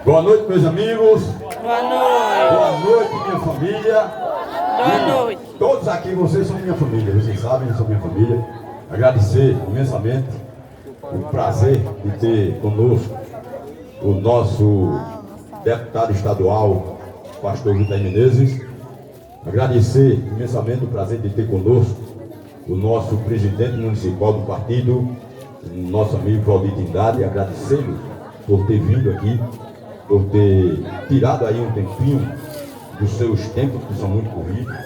Boa noite, meus amigos. Boa noite. Boa noite, minha família. Boa noite. Todos aqui, vocês são minha família. Vocês sabem, eu sou minha família. Agradecer imensamente o prazer de ter conosco o nosso deputado estadual, pastor Vitor Menezes. Agradecer imensamente o prazer de ter conosco o nosso presidente municipal do partido, nosso amigo Valdir Trindade. Agradecê-lo por ter vindo aqui, por ter tirado aí um tempinho dos seus tempos, que são muito corridos,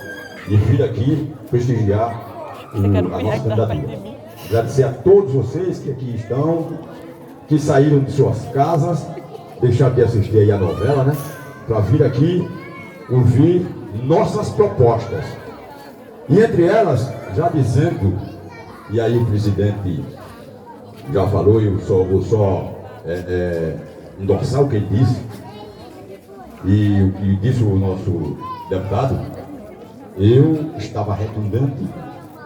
e vir aqui prestigiar a nossa candidatura. Agradecer a todos vocês que aqui estão, que saíram de suas casas, deixaram de assistir aí a novela, né? Para vir aqui ouvir nossas propostas. E entre elas, já dizendo, e aí o presidente já falou, eu só vou endossar o que ele disse, e o que disse o nosso deputado, eu estava redundante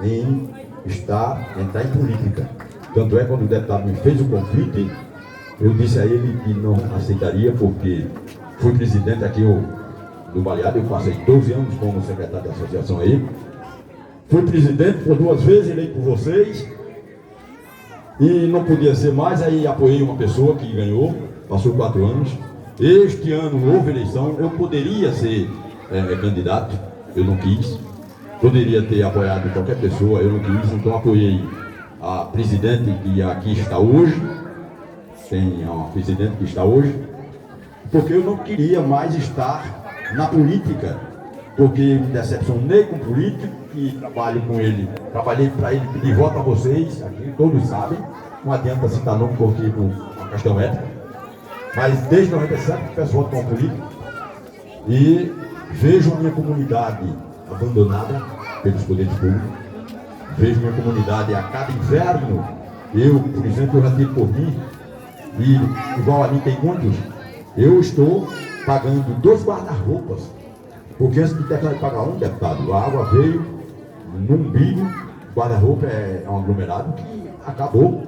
em entrar em política. Tanto é, quando o deputado me fez o convite, eu disse a ele que não aceitaria, porque fui presidente aqui do Baleado, eu passei 12 anos como secretário da associação aí, fui presidente por 2 vezes, eleito por vocês, e não podia ser mais. Aí apoiei uma pessoa que ganhou, passou 4 anos. Este ano houve eleição, eu poderia ser candidato, eu não quis. Poderia ter apoiado qualquer pessoa, eu não quis. Então apoiei a presidente que aqui está hoje, tem a presidente que está hoje, porque eu não queria mais estar na política, porque me decepcionei com o político, que trabalho com ele, trabalhei para ele pedir voto a vocês, aqui todos sabem, não adianta citar nome porque por uma questão ética, mas desde 97 que peço voto para um político, e vejo a minha comunidade abandonada pelos poderes públicos, vejo minha comunidade a cada inverno, eu, por exemplo, eu já tive por mim, e igual a mim tem muitos, eu estou pagando 2 guarda-roupas, porque antes de terminar de pagar um, deputado, a água veio no umbigo, guarda-roupa é um aglomerado que acabou,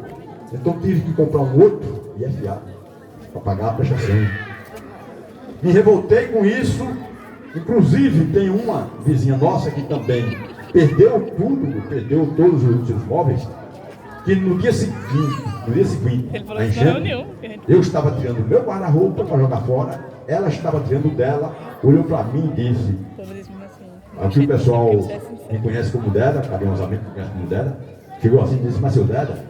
então tive que comprar um outro e fiado para pagar a prestação. Me revoltei com isso, inclusive tem uma vizinha nossa que também perdeu tudo, perdeu todos os seus móveis, que no dia seguinte, a enchente, eu estava tirando o meu guarda-roupa para jogar fora, ela estava tirando o dela, olhou para mim e disse, aqui o pessoal me conhece como Deda, carinhosamente me conhece como Deda, chegou assim e disse, mas seu Deda,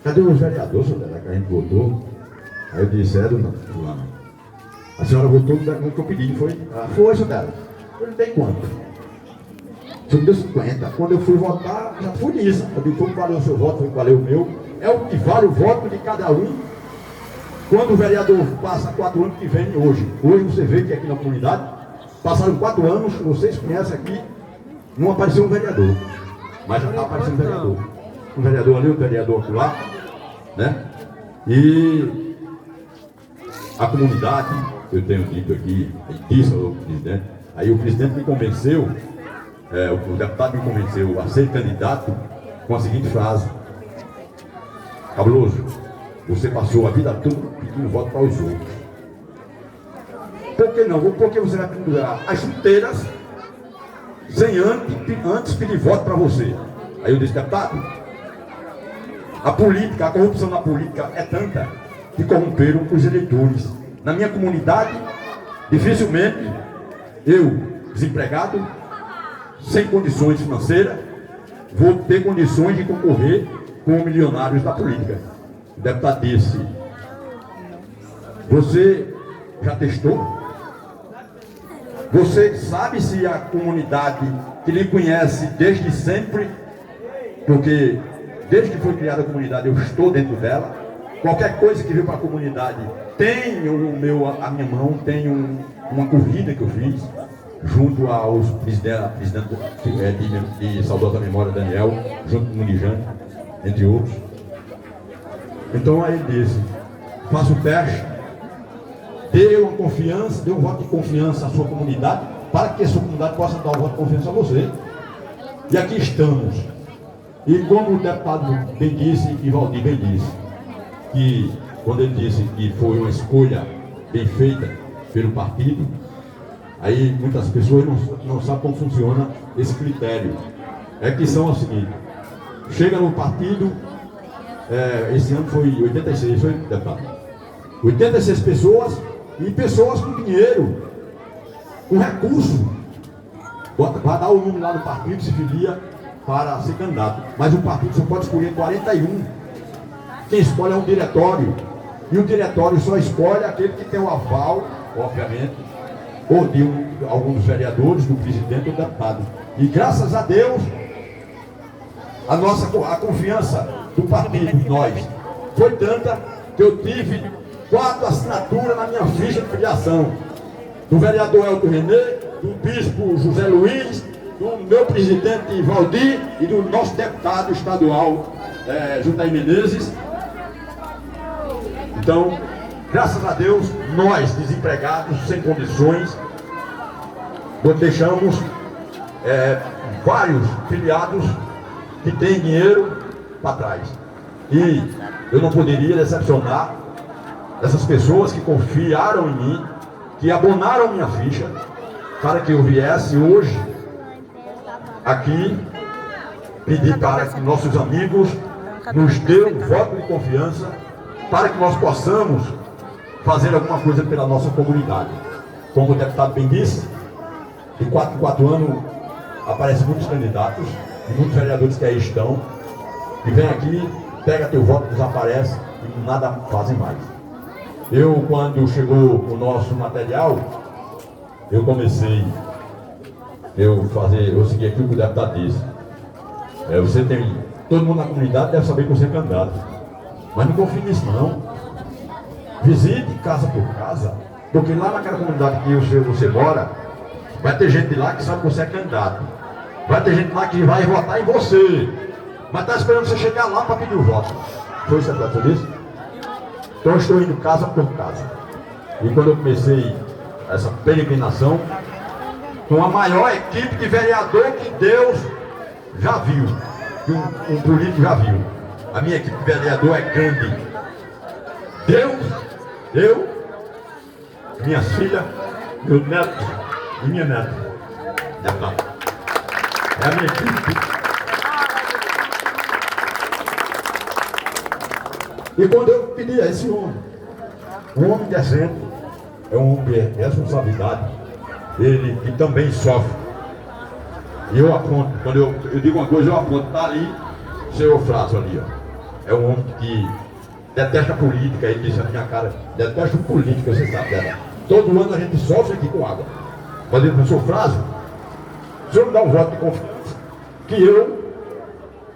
cadê os vereadores, seu Deda, que a gente votou? Aí eu disse, não, fulano, a senhora votou no que eu pedi, foi? Foi, seu Deda, eu não dei quanto? O senhor me deu 50, quando eu fui votar, já fui nisso, eu disse, como valeu o seu voto, foi valeu o meu, é o que vale o voto de cada um. Quando o vereador passa 4 anos que vem hoje você vê que aqui na comunidade, passaram 4 anos, vocês conhecem aqui, não apareceu um vereador, mas já está aparecendo um vereador. Um vereador ali, um vereador lá, né? E a comunidade, eu tenho dito aqui, disse ao presidente, aí o presidente me convenceu, o deputado me convenceu a ser candidato com a seguinte frase, Cabuloso, você passou a vida toda pedindo voto para os outros. Por que não? Porque você vai pendurar as chuteiras sem antes pedir voto para você. Aí eu disse, deputado, a corrupção na política é tanta que corromperam os eleitores. Na minha comunidade, dificilmente eu, desempregado, sem condições financeiras, vou ter condições de concorrer com milionários da política. O deputado disse, você já testou? Você sabe se a comunidade que lhe conhece desde sempre, porque desde que foi criada a comunidade eu estou dentro dela, qualquer coisa que veio para a comunidade tem a minha mão, tem uma corrida que eu fiz junto aos presidentes de saudosa memória Daniel, junto com o Munijane, entre outros. Então aí ele disse, faça o teste, dê uma confiança, dê um voto de confiança à sua comunidade, para que a sua comunidade possa dar um voto de confiança a você. E aqui estamos. E como o deputado bem disse, e Valdir bem disse, que quando ele disse que foi uma escolha bem feita pelo partido. Aí muitas pessoas não sabem como funciona esse critério. É que são o seguinte: chega no partido, esse ano foi 86, foi, deputado? 86 pessoas, e pessoas com dinheiro, com recurso. Vai dar o número lá no partido, se filia para ser candidato. Mas o partido só pode escolher 41. Quem escolhe é um diretório. E o diretório só escolhe aquele que tem o aval, obviamente, ou de algum dos vereadores, do presidente ou do deputado. E graças a Deus, a confiança do partido, nós, foi tanta que eu tive 4 assinaturas na minha ficha de filiação. Do vereador Elton René, do bispo José Luiz, do meu presidente Valdir e do nosso deputado estadual, Juntaí Menezes. Então, graças a Deus, nós, desempregados, sem condições, deixamos vários filiados que têm dinheiro para trás. E eu não poderia decepcionar essas pessoas que confiaram em mim, que abonaram minha ficha, para que eu viesse hoje aqui pedir para que nossos amigos nos dêem um voto de confiança, para que nós possamos fazer alguma coisa pela nossa comunidade. Como o deputado bem disse, de 4 em 4 anos aparecem muitos candidatos, e muitos vereadores que aí estão, e vem aqui, pega teu voto, desaparece e nada fazem mais. Eu, quando chegou o nosso material, eu comecei, eu segui aqui o que o deputado disse. Todo mundo na comunidade deve saber que você é candidato, mas não confie nisso não. Visite casa por casa, porque lá naquela comunidade que você mora, vai ter gente de lá que sabe que você é candidato, vai ter gente lá que vai votar em você, mas está esperando você chegar lá para pedir o voto. Foi isso que você disse? Então eu estou indo casa por casa. E quando eu comecei essa peregrinação, com a maior equipe de vereador que Deus já viu, que um político já viu. A minha equipe de vereador é grande. Deus, eu, minha filha, meu neto e minha neta. É a minha equipe. E quando eu pedi a esse homem, um homem decente, é um homem de responsabilidade, ele que também sofre. E eu aponto, quando eu digo uma coisa, eu aponto, está ali, seu Frásio ali, ó. É um homem que detesta política, ele disse na minha cara, detesta política, você sabe dela. Todo ano a gente sofre aqui com água. Mas ele falou, seu Frásio, o senhor me dá um voto de confiança, que eu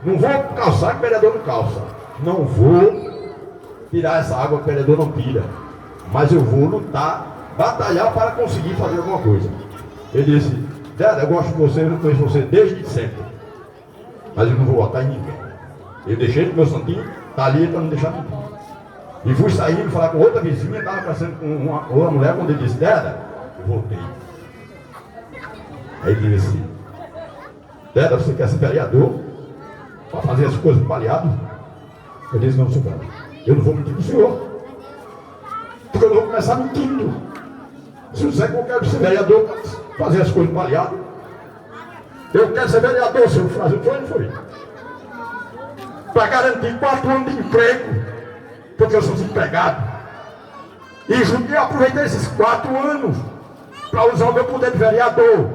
não vou calçar que o vereador não calça. Não vou tirar essa água que o vereador não tira, mas eu vou lutar, batalhar para conseguir fazer alguma coisa. Ele disse, Deda, eu gosto de você, eu conheço você desde sempre, mas eu não vou votar em ninguém. Eu deixei o meu santinho, está ali para não deixar ninguém. E fui saindo, falar com outra vizinha, estava conversando com uma mulher, quando ele disse, Deda, eu voltei. Aí ele disse, Deda, você quer ser vereador para fazer as coisas para aliado? Eu disse, não, senhor, eu não vou mentir para o senhor, porque eu não vou começar mentindo. Se você que eu quero ser vereador para fazer as coisas para aliado, eu quero ser vereador, senhor Frásio, foi. Para garantir 4 anos de emprego, porque eu sou desempregado. E eu aproveitei esses 4 anos para usar o meu poder de vereador,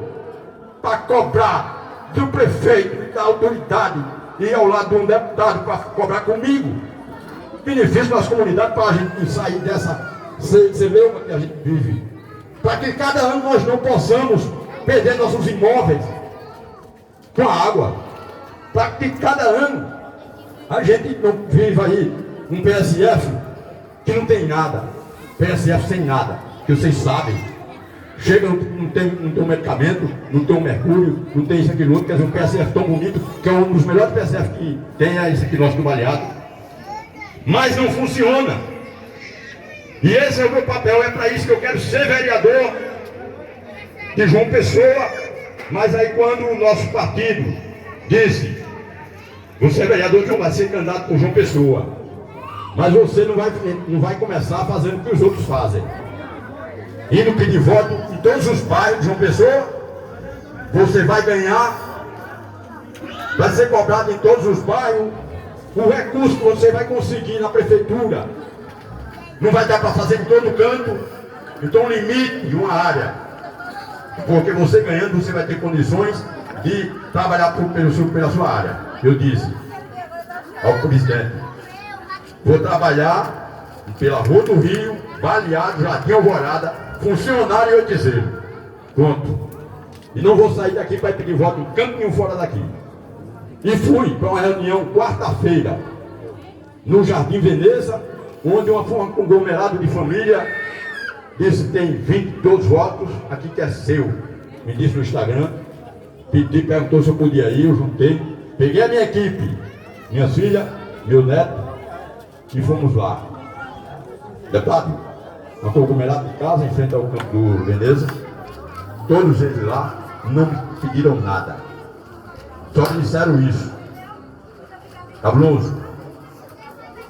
para cobrar do prefeito, da autoridade, e ao lado de um deputado para cobrar comigo benefício das comunidades, para a gente sair dessa celeuma que a gente vive, para que cada ano nós não possamos perder nossos imóveis com a água, para que cada ano a gente não viva aí um PSF que não tem nada, PSF sem nada, que vocês sabem, chega, não tem um medicamento, não tem um mercúrio, não tem isso aqui no outro, quer dizer, um PSF tão bonito, que é um dos melhores PSF que tem, é esse aqui nosso do Baleado, mas não funciona. E esse é o meu papel, é para isso que eu quero ser vereador de João Pessoa. Mas aí quando o nosso partido disse, você é vereador que não vai ser candidato por João Pessoa, mas você não vai começar fazendo o que os outros fazem. indo pedir voto em todos os bairros de João Pessoa. Você vai ganhar, vai ser cobrado em todos os bairros. O recurso que você vai conseguir na prefeitura não vai dar para fazer em todo canto. Então, um limite de uma área, porque você ganhando, você vai ter condições de trabalhar pela sua área. Eu disse ao presidente: vou trabalhar pela Rua do Rio, Baleado, Jardim Alvorada, funcionário e oitizeiro. Pronto. E não vou sair daqui para pedir voto em canto nenhum fora daqui. E fui para uma reunião quarta-feira no Jardim Veneza, onde um conglomerado de família disse: tem 22 votos, aqui que é seu. Me disse no Instagram, perguntou se eu podia ir, eu juntei, peguei a minha equipe, minha filha, meu neto, e fomos lá. Deputado, um conglomerado de casa em frente ao campo do Veneza, todos eles lá não me pediram nada, só me disseram isso. Cabuloso,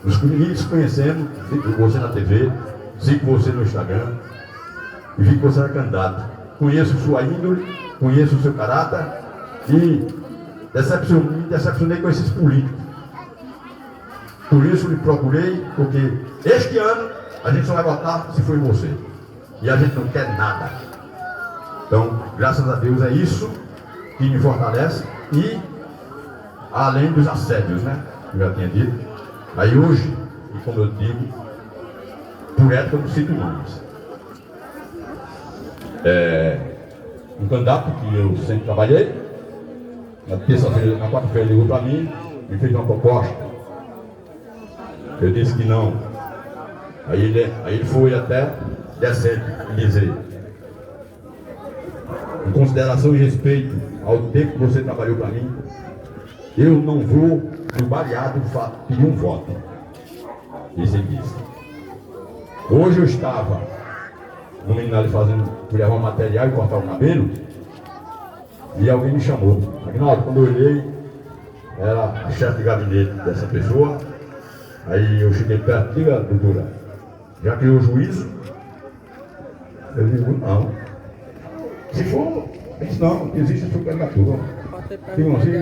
nos conhecemos, vi você na TV, sigo você no Instagram, e vi que você era candidato. Conheço sua índole, conheço o seu caráter, e me decepcionei com esses políticos. Por isso lhe procurei, porque este ano a gente só vai votar se for em você. E a gente não quer nada. Então, graças a Deus, é isso que me fortalece. E além dos assédios, né? Que eu já tinha dito. Aí hoje, e como eu digo, por ética eu não cito nomes. Um candidato que eu sempre trabalhei, na quarta-feira ligou para mim, me fez uma proposta. Eu disse que não. Aí ele foi até decente dizer: em consideração e respeito ao tempo que você trabalhou para mim, eu não vou no Baleado pedir um voto. Isso ele disse. Hoje eu estava no menino ali fui levar um material e cortar o cabelo, e alguém me chamou. Aguinaldo, quando eu olhei, era a chefe de gabinete dessa pessoa. Aí eu cheguei perto: diga, doutora, já criou juízo? Eu digo: não. Se for, eu disse: não, existe a sua candidatura.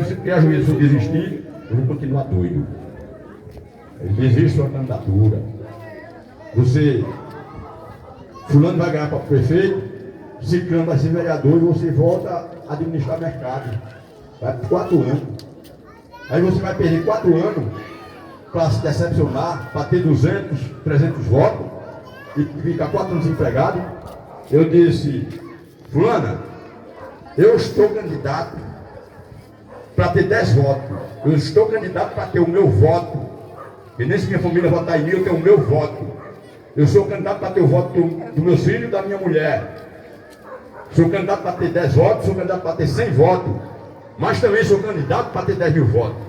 Se criar juízo, se eu desistir, eu vou continuar doido. Existe a sua candidatura. Fulano vai ganhar para prefeito, Ciclano vai ser vereador, e você volta a administrar mercado. Vai por 4 anos. Aí você vai perder 4 anos para se decepcionar, para ter 200, 300 votos e ficar 4 anos desempregado. Eu disse: fulana, eu estou candidato para ter 10 votos. Eu estou candidato para ter o meu voto. E nem se minha família votar em mim, eu tenho o meu voto. Eu sou candidato para ter o voto do meu filho e da minha mulher. Sou candidato para ter 10 votos, sou candidato para ter 100 votos. Mas também sou candidato para ter 10 mil votos.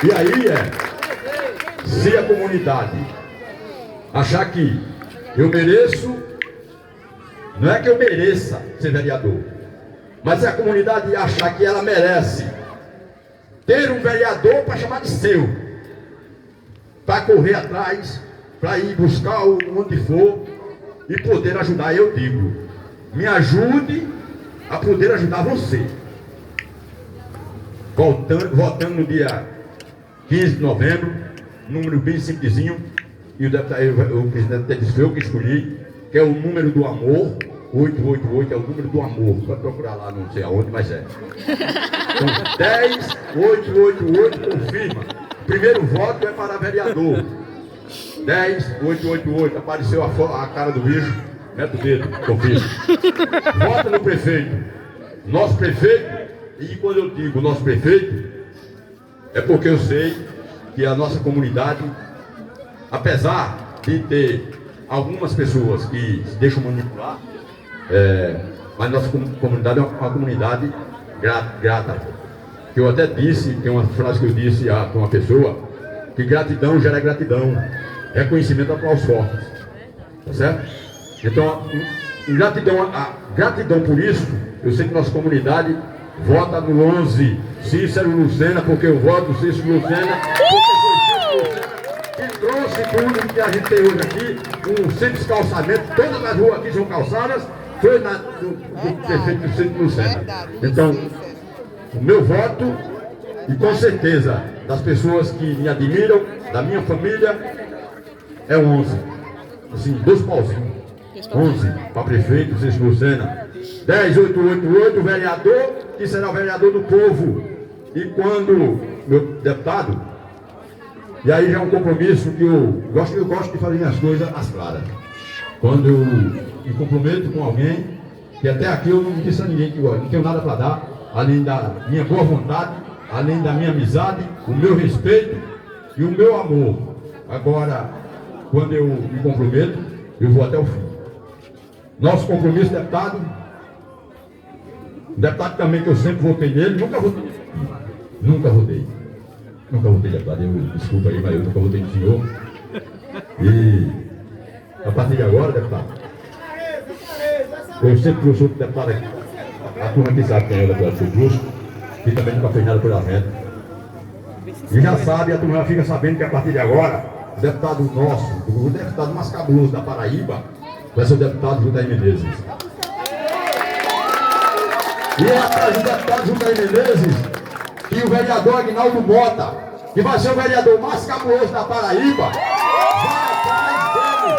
E aí se a comunidade achar que eu mereço, não é que eu mereça ser vereador, mas se a comunidade achar que ela merece ter um vereador para chamar de seu, para correr atrás, para ir buscar onde for e poder ajudar, eu digo: me ajude a poder ajudar você. Votando no dia 15 de novembro, número bem simplesinho, e o presidente disse: foi eu que escolhi, que é o número do amor. 888 é o número do amor. Vai procurar lá, não sei aonde, mas é. Então, 10888 confirma. Primeiro voto é para vereador. 10888, apareceu a cara do bicho, mete o dedo, confirma. Vota no prefeito. Nosso prefeito, e quando eu digo nosso prefeito, é porque eu sei que a nossa comunidade, apesar de ter algumas pessoas que se deixam manipular, mas nossa comunidade é uma comunidade grata. Eu até disse, tem uma frase que eu disse a uma pessoa, que gratidão gera gratidão, reconhecimento aplausos fortes, tá certo? Então, gratidão por isso. Eu sei que nossa comunidade vota no 11 Cícero Lucena, porque eu voto Cícero Lucena, porque foi Cícero Lucena que trouxe atitude que a gente tem hoje aqui, um simples calçamento, todas as ruas aqui são calçadas, foi do prefeito do Centro Lucena. Então, o meu voto, e com certeza das pessoas que me admiram, da minha família, é 11. Assim, 2 pauzinhos. 11 para prefeito, Centro Lucena. 10.888, vereador, que será o vereador do povo. E quando, meu deputado, e aí já é um compromisso que eu gosto de fazer as coisas às claras. Quando eu me comprometo com alguém, que até aqui eu não disse a ninguém que eu não tenho nada para dar, além da minha boa vontade, além da minha amizade, o meu respeito e o meu amor. Agora, quando eu me comprometo, eu vou até o fim. Nosso compromisso, deputado também que eu sempre votei nele, nunca votei, deputado, desculpa aí, mas eu nunca votei no senhor. E a partir de agora, deputado, eu sempre sou deputado aqui, a turma aqui sabe quem é o deputado do Justo, que também nunca fez nada pela gente. E já sabe, a turma fica sabendo que a partir de agora, o deputado nosso, o deputado mais cabuloso da Paraíba, vai ser o deputado Juntaí Menezes. E é atrás do deputado Juntaí Menezes e o vereador Aguinaldo Mota, que vai ser o vereador mais cabuloso da Paraíba, vai atrás dele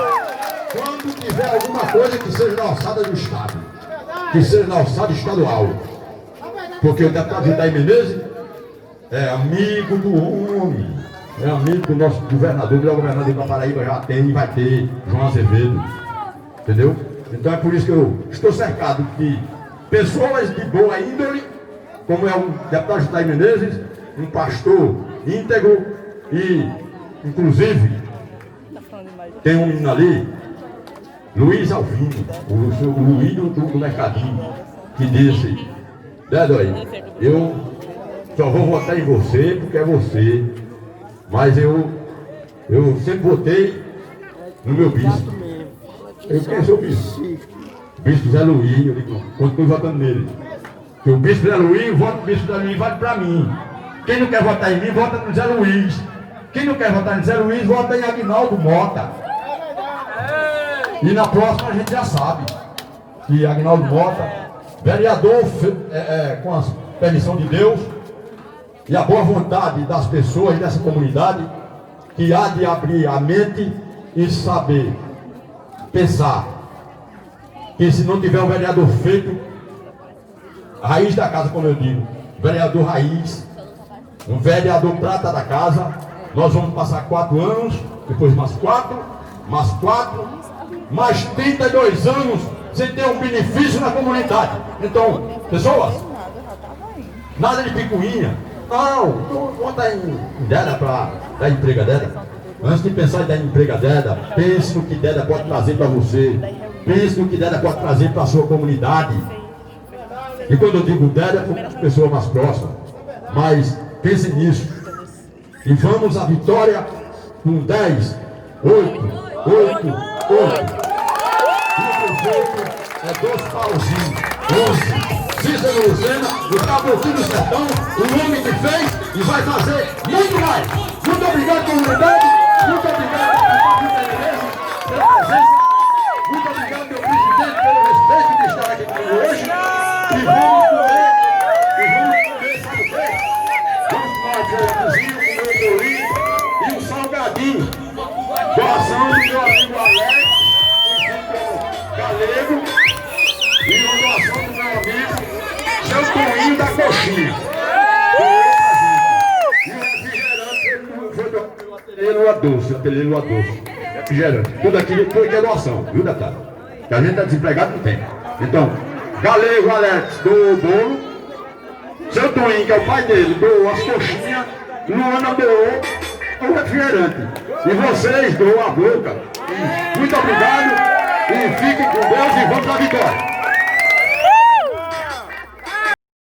quando tiver alguma coisa que seja na alçada do Estado, que seja na alçada estadual. Porque o deputado Juntaí Menezes é amigo do homem, é amigo do nosso governador, o governador da Paraíba já tem e vai ter, João Azevedo. Entendeu? Então é por isso que eu estou cercado de pessoas de boa índole, como é o deputado Juntaí Menezes, um pastor íntegro e, inclusive, tem um menino ali, Luiz Alvino, o ídolo do mercadinho, que disse, Dói, eu só vou votar em você porque é você, mas eu sempre votei no meu bispo. Eu conheço o bispo. Bispo Zé Luiz, eu digo, continuo votando nele. Porque o bispo Zé Luiz, o voto do bispo Zé Luiz vale para mim. Quem não quer votar em mim, vota no Zé Luiz. Quem não quer votar no Zé Luiz, vota em Aguinaldo Mota. E na próxima a gente já sabe que Aguinaldo Mota, vereador com a permissão de Deus e a boa vontade das pessoas dessa comunidade, que há de abrir a mente e saber pensar que se não tiver um vereador feito, raiz da casa, como eu digo, vereador raiz, um vereador prata da casa, nós vamos passar 4 anos, depois mais 4, mais 32 anos sem ter um benefício na comunidade. Então, pessoas, nada de picuinha. Não, conta em Deda para dar emprego a Deda. Antes de pensar em dar emprego a Deda, pense no que Deda pode trazer para você. Pense no que Deda pode trazer para a sua comunidade. E quando eu digo Deda, é para as pessoas mais próximas. Mas pense nisso. E vamos à vitória com 10, 8. E o prefeito é 2 pauzinhos, 11. Cícero Lucena, o Caboclo do Sertão, o homem que fez e vai fazer muito mais. Muito obrigado, comunidade. Muito obrigado, pela presença. Muito obrigado, meu presidente, pelo respeito de estar aqui comigo hoje. E vamos comer, sabe o quê? Vamos fazer um cozinho com o meu bolinho e um salgadinho. Doação do meu amigo Alex, o Galego, e uma doação do meu amigo Seu Toninho da Coxinha. E o refrigerante foi do ateliê Lua Doce. Refrigerante. Tudo aquilo foi que é doação, viu, deputado? Que a gente está desempregado, não tem. Então, Galego Alex doou o bolo, Seu Toninho, que é o pai dele, doou as coxinhas, Luana doou o refrigerante. E vocês doam a boca. Muito obrigado e fiquem com Deus e vamos à vitória.